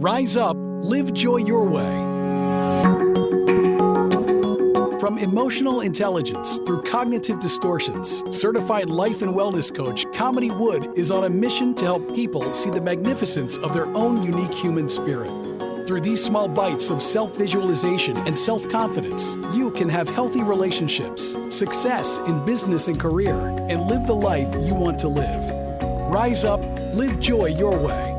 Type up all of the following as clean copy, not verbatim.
Rise up, live joy your way. From emotional intelligence through cognitive distortions, certified life and wellness coach Kamini Wood is on a mission to help people see the magnificence of their own unique human spirit. Through these small bites of self-visualization and self-confidence, you can have healthy relationships, success in business and career, and live the life you want to live. Rise up, live joy your way.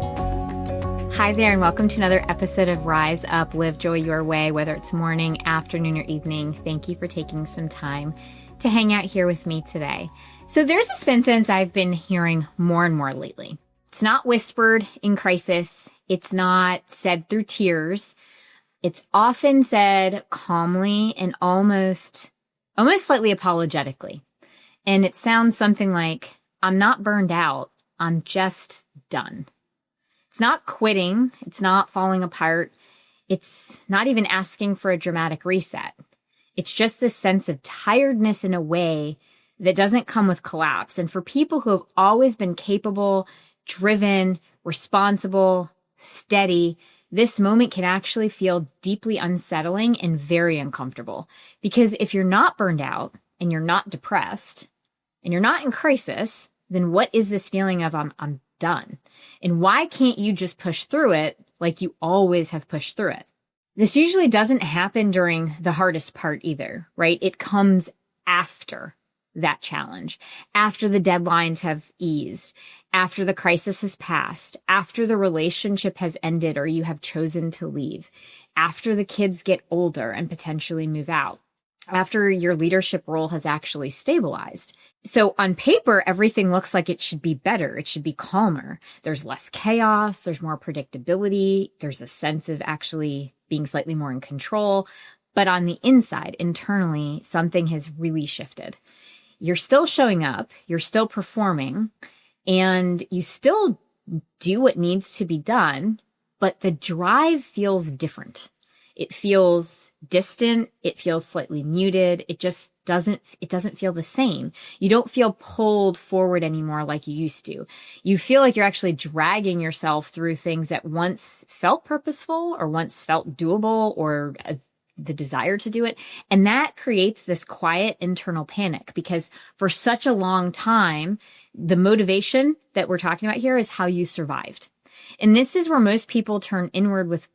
Hi there, and welcome to another episode of Rise Up, Live Joy Your Way, whether it's morning, afternoon, or evening. Thank you for taking some time to hang out here with me today. So there's a sentence I've been hearing more and more lately. It's not whispered in crisis. It's not said through tears. It's often said calmly and almost slightly apologetically. And it sounds something like, I'm not burned out. I'm just done. It's not quitting. It's not falling apart. It's not even asking for a dramatic reset. It's just this sense of tiredness in a way that doesn't come with collapse. And for people who have always been capable, driven, responsible, steady, this moment can actually feel deeply unsettling and very uncomfortable. Because if you're not burned out and you're not depressed and you're not in crisis, then what is this feeling of I'm done? And why can't you just push through it like you always have pushed through it? This usually doesn't happen during the hardest part either, right? It comes after that challenge, after the deadlines have eased, after the crisis has passed, after the relationship has ended or you have chosen to leave, after the kids get older and potentially move out, after your leadership role has actually stabilized. So on paper, everything looks like it should be better. It should be calmer. There's less chaos. There's more predictability. There's a sense of actually being slightly more in control. But on the inside, internally, something has really shifted. You're still showing up. You're still performing. And you still do what needs to be done. But the drive feels different. It feels distant. It feels slightly muted. It doesn't feel the same. You don't feel pulled forward anymore like you used to. You feel like you're actually dragging yourself through things that once felt purposeful or once felt doable or the desire to do it. And that creates this quiet internal panic because for such a long time, the motivation that we're talking about here is how you survived. And this is where most people turn inward with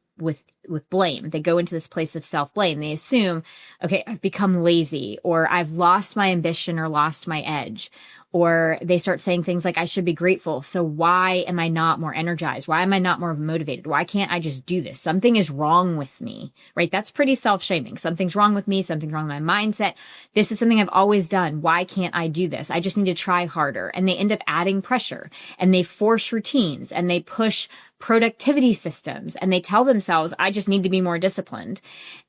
blame. They go into this place of self-blame. They assume, okay, I've become lazy, or I've lost my ambition or lost my edge. Or they start saying things like, I should be grateful. So why am I not more energized? Why am I not more motivated? Why can't I just do this? Something is wrong with me, right? That's pretty self-shaming. Something's wrong with me. Something's wrong with my mindset. This is something I've always done. Why can't I do this? I just need to try harder. And they end up adding pressure and they force routines and they push productivity systems and they tell themselves, I just need to be more disciplined.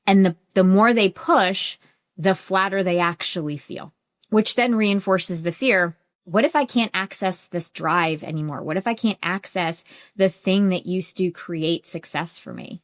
And the more they push, the flatter they actually feel, which then reinforces the fear. What if I can't access this drive anymore? What if I can't access the thing that used to create success for me?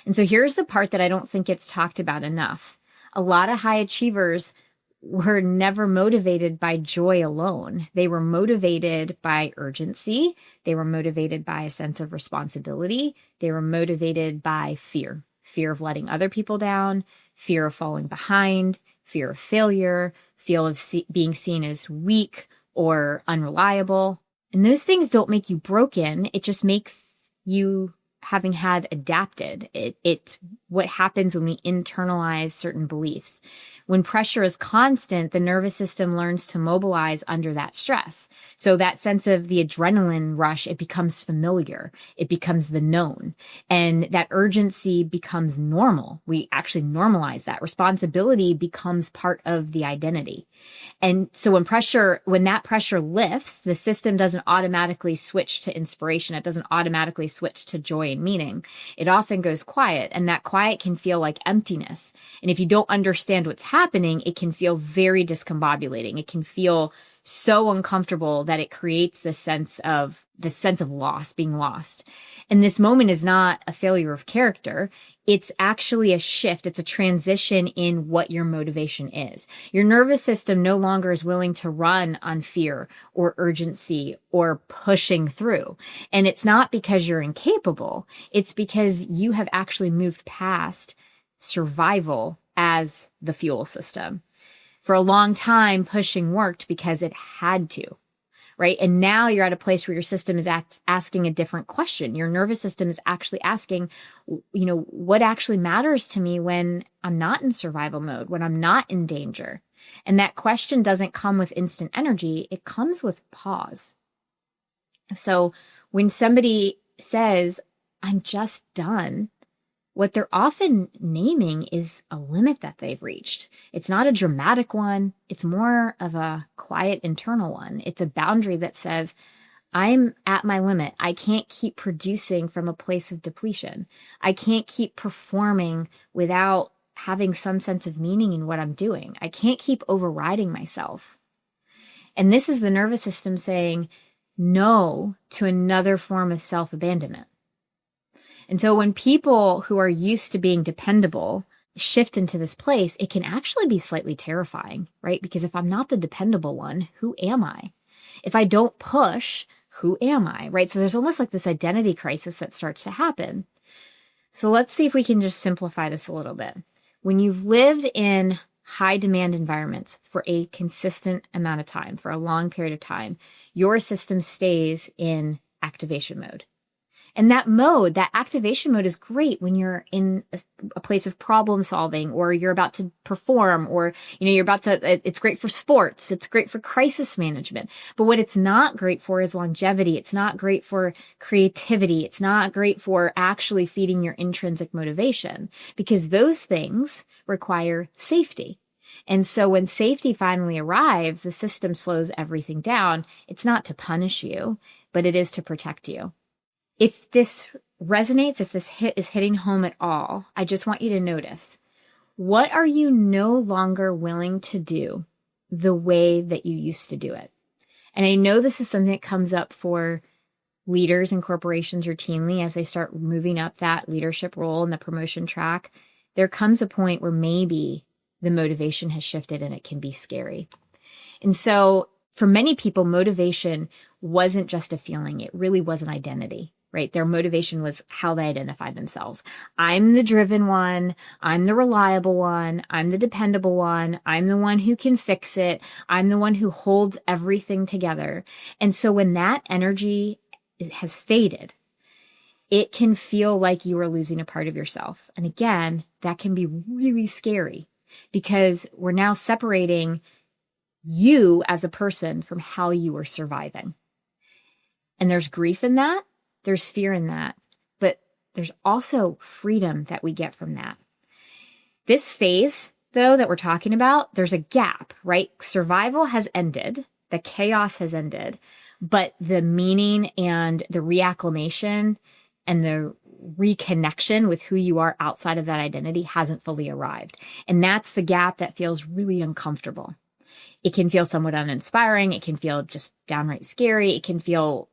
And so here's the part that I don't think gets talked about enough. A lot of high achievers were never motivated by joy alone. They were motivated by urgency. They were motivated by a sense of responsibility. They were motivated by fear of letting other people down, fear of falling behind, fear of failure, fear of being seen as weak or unreliable. And those things don't make you broken. It just makes you having had adapted. It's what happens when we internalize certain beliefs. When pressure is constant, the nervous system learns to mobilize under that stress. So that sense of the adrenaline rush, it becomes familiar. It becomes the known. And that urgency becomes normal. We actually normalize that. Responsibility becomes part of the identity. And so when that pressure lifts, the system doesn't automatically switch to inspiration. It doesn't automatically switch to joy and meaning. It often goes quiet, and that quiet can feel like emptiness. And if you don't understand what's happening, it can feel very discombobulating. It can feel so uncomfortable that it creates this sense of loss, being lost. And this moment is not a failure of character. It's actually a shift. It's a transition in what your motivation is. Your nervous system no longer is willing to run on fear or urgency or pushing through. And it's not because you're incapable. It's because you have actually moved past survival as the fuel system. For a long time, pushing worked because it had to, right? And now you're at a place where your system is asking a different question. Your nervous system is actually asking, what actually matters to me when I'm not in survival mode, when I'm not in danger? And that question doesn't come with instant energy. It comes with pause. So when somebody says, I'm just done, what they're often naming is a limit that they've reached. It's not a dramatic one. It's more of a quiet internal one. It's a boundary that says, I'm at my limit. I can't keep producing from a place of depletion. I can't keep performing without having some sense of meaning in what I'm doing. I can't keep overriding myself. And this is the nervous system saying no to another form of self-abandonment. And so when people who are used to being dependable shift into this place, it can actually be slightly terrifying, right? Because if I'm not the dependable one, who am I? If I don't push, who am I, right? So there's almost like this identity crisis that starts to happen. So let's see if we can just simplify this a little bit. When you've lived in high demand environments for a consistent amount of time, for a long period of time, your system stays in activation mode. And that activation mode is great when you're in a place of problem solving, or you're about to perform, or, it's great for sports. It's great for crisis management. But what it's not great for is longevity. It's not great for creativity. It's not great for actually feeding your intrinsic motivation, because those things require safety. And so when safety finally arrives, the system slows everything down. It's not to punish you, but it is to protect you. If this resonates, if this hit is hitting home at all, I just want you to notice, what are you no longer willing to do the way that you used to do it? And I know this is something that comes up for leaders in corporations routinely as they start moving up that leadership role in the promotion track. There comes a point where maybe the motivation has shifted and it can be scary. And so for many people, motivation wasn't just a feeling. It really was an identity. Right? Their motivation was how they identified themselves. I'm the driven one. I'm the reliable one. I'm the dependable one. I'm the one who can fix it. I'm the one who holds everything together. And so when that energy has faded, it can feel like you are losing a part of yourself. And again, that can be really scary because we're now separating you as a person from how you were surviving. And there's grief in that. There's fear in that, but there's also freedom that we get from that. This phase, though, that we're talking about, there's a gap, right? Survival has ended. The chaos has ended, but the meaning and the reacclimation and the reconnection with who you are outside of that identity hasn't fully arrived. And that's the gap that feels really uncomfortable. It can feel somewhat uninspiring. It can feel just downright scary. It can feel,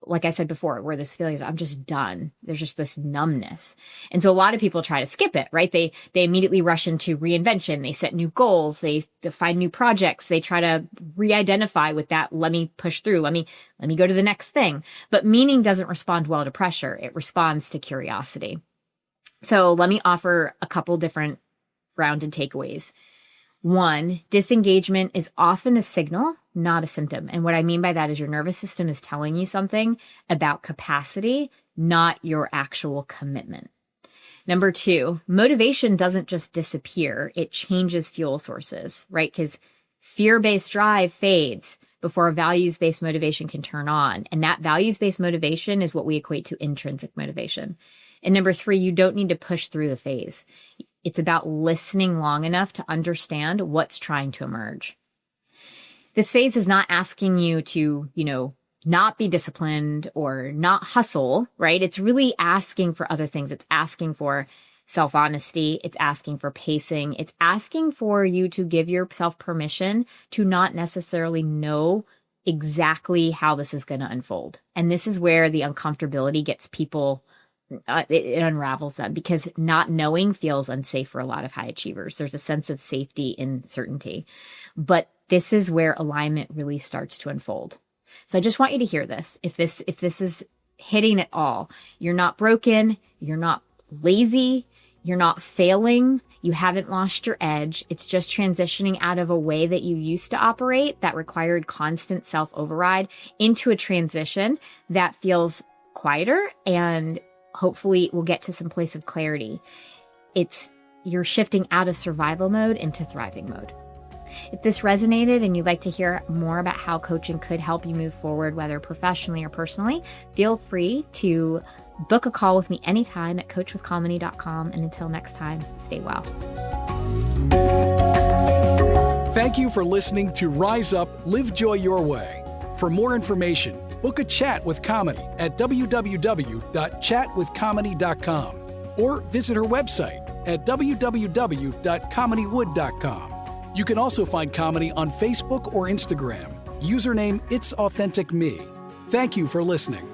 like I said before, where this feeling is, I'm just done. There's just this numbness. And so a lot of people try to skip it, right? They immediately rush into reinvention. They set new goals. They define new projects. They try to re-identify with that. Let me push through. Let me go to the next thing. But meaning doesn't respond well to pressure. It responds to curiosity. So let me offer a couple different grounded takeaways. One, disengagement is often a signal, not a symptom. And what I mean by that is your nervous system is telling you something about capacity, not your actual commitment. Number two, motivation doesn't just disappear. It changes fuel sources, right? Because fear-based drive fades before a values-based motivation can turn on. And that values-based motivation is what we equate to intrinsic motivation. And number three, you don't need to push through the phase. It's about listening long enough to understand what's trying to emerge. This phase is not asking you to, not be disciplined or not hustle, right? It's really asking for other things. It's asking for self-honesty. It's asking for pacing. It's asking for you to give yourself permission to not necessarily know exactly how this is going to unfold. And this is where the uncomfortability gets people, it unravels them, because not knowing feels unsafe for a lot of high achievers. There's a sense of safety in certainty. But this is where alignment really starts to unfold. So I just want you to hear this. If this is hitting at all, you're not broken, you're not lazy, you're not failing, you haven't lost your edge. It's just transitioning out of a way that you used to operate that required constant self-override into a transition that feels quieter and hopefully will get to some place of clarity. You're shifting out of survival mode into thriving mode. If this resonated and you'd like to hear more about how coaching could help you move forward, whether professionally or personally, feel free to book a call with me anytime at coachwithkamini.com. And until next time, stay well. Thank you for listening to Rise Up, Live Joy Your Way. For more information, book a chat with Kamini at www.chatwithkamini.com or visit her website at www.kaminiwood.com. You can also find Kamini on Facebook or Instagram. Username It's Authentic Me. Thank you for listening.